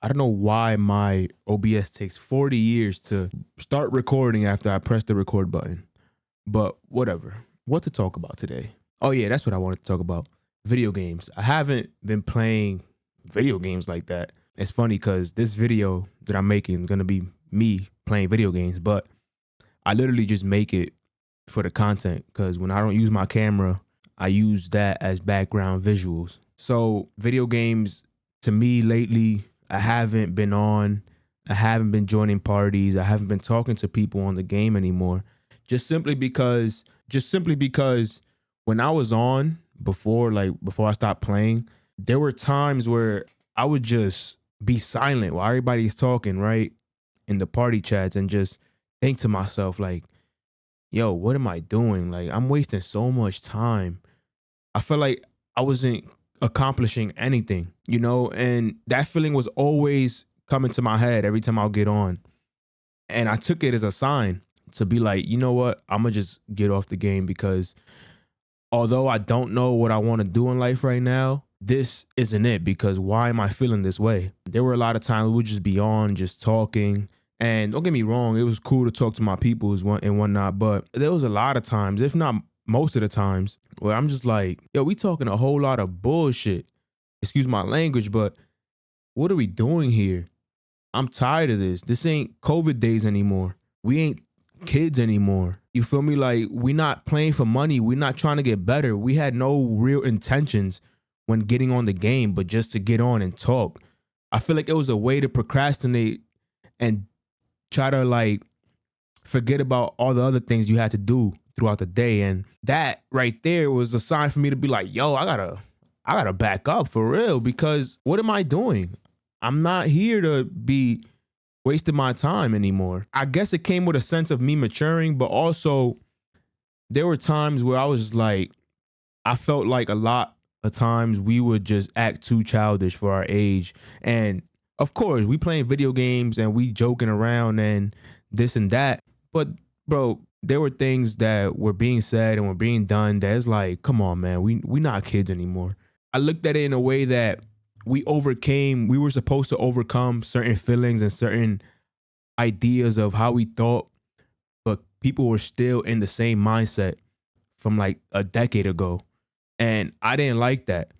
I don't know why my OBS takes 40 years to start recording after I press the record button, but whatever. What to talk about today? Oh yeah, that's what I wanted to talk about. Video games. I haven't been playing video games like that. It's funny because this video that I'm making is going to be me playing video games, but I literally just make it for the content because when I don't use my camera, I use that as background visuals. So video games to me lately, I haven't been joining parties. I haven't been talking to people on the game anymore. Just simply because when I was on before I stopped playing, there were times where I would just be silent while everybody's talking, right? In the party chats, and just think to myself like, yo, what am I doing? Like, I'm wasting so much time. I felt like I wasn't accomplishing anything, and that feeling was always coming to my head every time I'll get on. And I took it as a sign to be like, you know what? I'm going to just get off the game because although I don't know what I want to do in life right now, this isn't it, because why am I feeling this way? There were a lot of times we would just be on, just talking. And don't get me wrong, it was cool to talk to my people and whatnot, but there was a lot of times, if not most of the times, where I'm just like, yo, we talking a whole lot of bullshit. Excuse my language, but what are we doing here? I'm tired of this. This ain't COVID days anymore. We ain't kids anymore. You feel me? Like, we not playing for money. We're not trying to get better. We had no real intentions when getting on the game, but just to get on and talk. I feel like it was a way to procrastinate and try to like forget about all the other things you had to do throughout the day. And that right there was a sign for me to be like, yo, I gotta back up for real, because what am I doing? I'm not here to be wasting my time anymore. I guess it came with a sense of me maturing, but also there were times where I was like, I felt like a lot of times we would just act too childish for our age. And of course, we playing video games and we joking around and this and that. But bro, there were things that were being said and were being done that's like, come on, man, we not kids anymore. I looked at it in a way that we were supposed to overcome certain feelings and certain ideas of how we thought, but people were still in the same mindset from like a decade ago. And I didn't like that.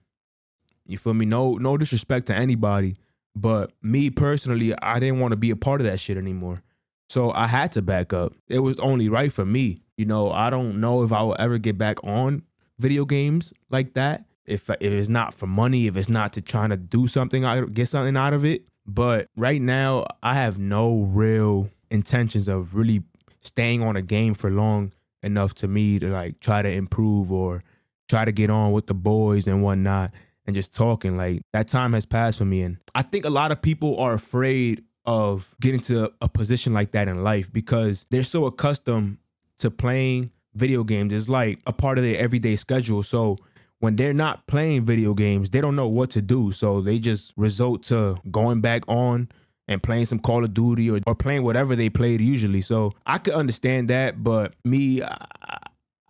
You feel me? No disrespect to anybody, but me personally, I didn't want to be a part of that shit anymore. So I had to back up. It was only right for me. I don't know if I will ever get back on video games like that. If it's not for money, if it's not to trying to do something, get something out of it. But right now, I have no real intentions of really staying on a game for long enough to me to like try to improve or try to get on with the boys and whatnot and just talking. Like, that time has passed for me. And I think a lot of people are afraid of getting to a position like that in life because they're so accustomed to playing video games. It's like a part of their everyday schedule. So when they're not playing video games, they don't know what to do. So they just resort to going back on and playing some Call of Duty or playing whatever they played usually. So I could understand that. But me,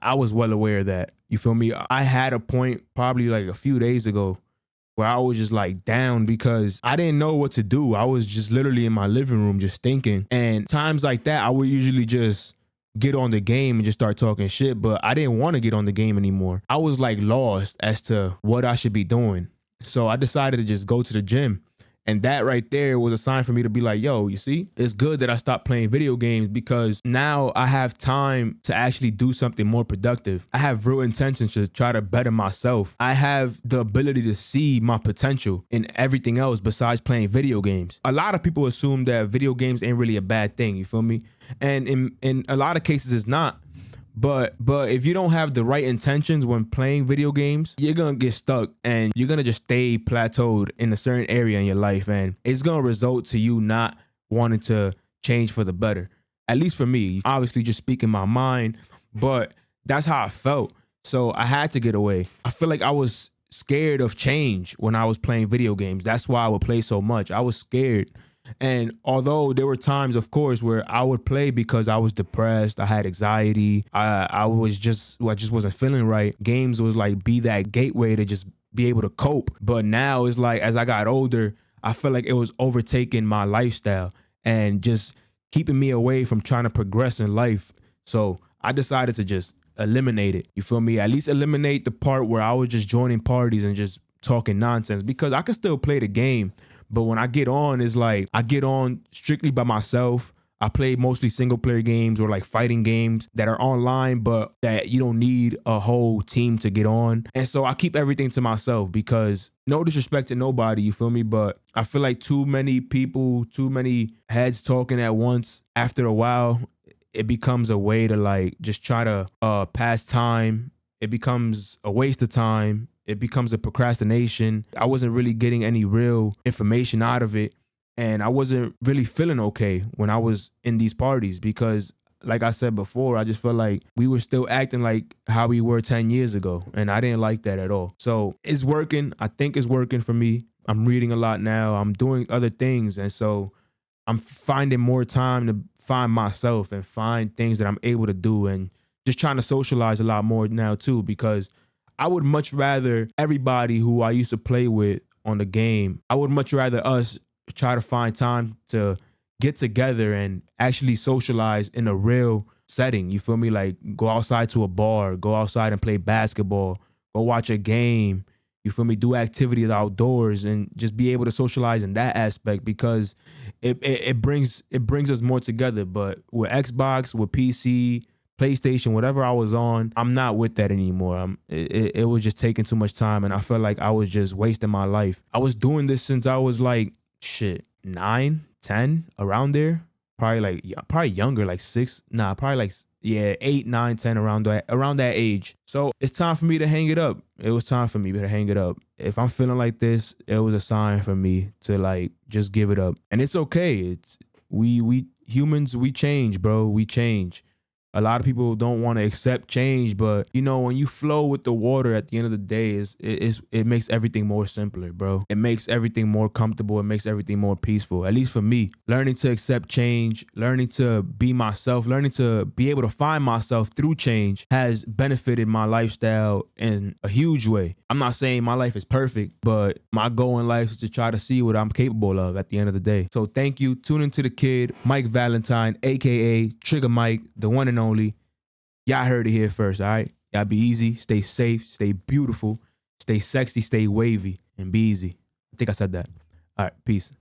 I was well aware of that. You feel me? I had a point probably like a few days ago where I was just like down because I didn't know what to do. I was just literally in my living room just thinking. And times like that, I would usually just get on the game and just start talking shit, but I didn't want to get on the game anymore. I was like lost as to what I should be doing. So I decided to just go to the gym. And that right there was a sign for me to be like, yo, you see, it's good that I stopped playing video games because now I have time to actually do something more productive. I have real intentions to try to better myself. I have the ability to see my potential in everything else besides playing video games. A lot of people assume that video games ain't really a bad thing, you feel me? And in a lot of cases it's not. But if you don't have the right intentions when playing video games, you're going to get stuck and you're going to just stay plateaued in a certain area in your life. And it's going to result to you not wanting to change for the better. At least for me, obviously just speaking my mind, but that's how I felt. So I had to get away. I feel like I was scared of change when I was playing video games. That's why I would play so much. I was scared. And although there were times, of course, where I would play because I was depressed, I had anxiety, I just wasn't feeling right. Games was like be that gateway to just be able to cope. But now it's like, as I got older, I feel like it was overtaking my lifestyle and just keeping me away from trying to progress in life. So I decided to just eliminate it. You feel me? At least eliminate the part where I was just joining parties and just talking nonsense, because I could still play the game. But when I get on, it's like I get on strictly by myself. I play mostly single player games or like fighting games that are online, but that you don't need a whole team to get on. And so I keep everything to myself, because no disrespect to nobody, you feel me? But I feel like too many people, too many heads talking at once, after a while, it becomes a way to like just try to pass time. It becomes a waste of time. It becomes a procrastination. I wasn't really getting any real information out of it. And I wasn't really feeling okay when I was in these parties, because like I said before, I just felt like we were still acting like how we were 10 years ago. And I didn't like that at all. So it's working. I think it's working for me. I'm reading a lot now. I'm doing other things. And so I'm finding more time to find myself and find things that I'm able to do, and just trying to socialize a lot more now too, because I would much rather everybody who I used to play with on the game, I would much rather us try to find time to get together and actually socialize in a real setting. You feel me? Like go outside to a bar, go outside and play basketball, go watch a game. You feel me? Do activities outdoors and just be able to socialize in that aspect, because it brings us more together. But with Xbox, with PC, PlayStation, whatever I was on, I'm not with that anymore. It was just taking too much time, and I felt like I was just wasting my life. I was doing this since I was like, shit, 9, 10, around there. Probably like, yeah, probably younger, like 6. Nah, probably like, yeah, 8, 9, 10, around that age. So it's time for me to hang it up. It was time for me to hang it up. If I'm feeling like this, it was a sign for me to like just give it up. And it's okay. It's we humans, we change, bro. We change. A lot of people don't want to accept change, but you know, when you flow with the water, at the end of the day, it makes everything more simpler, bro. It makes everything more comfortable. It makes everything more peaceful. At least for me, learning to accept change, learning to be myself, learning to be able to find myself through change has benefited my lifestyle in a huge way. I'm not saying my life is perfect, but my goal in life is to try to see what I'm capable of at the end of the day. So thank you. Tune into the kid, Mike Valentine, a.k.a. Trigger Mike, the one and only. Y'all heard it here first, all right? Y'all be easy, stay safe, stay beautiful, stay sexy, stay wavy, and be easy. I think I said that. All right, peace.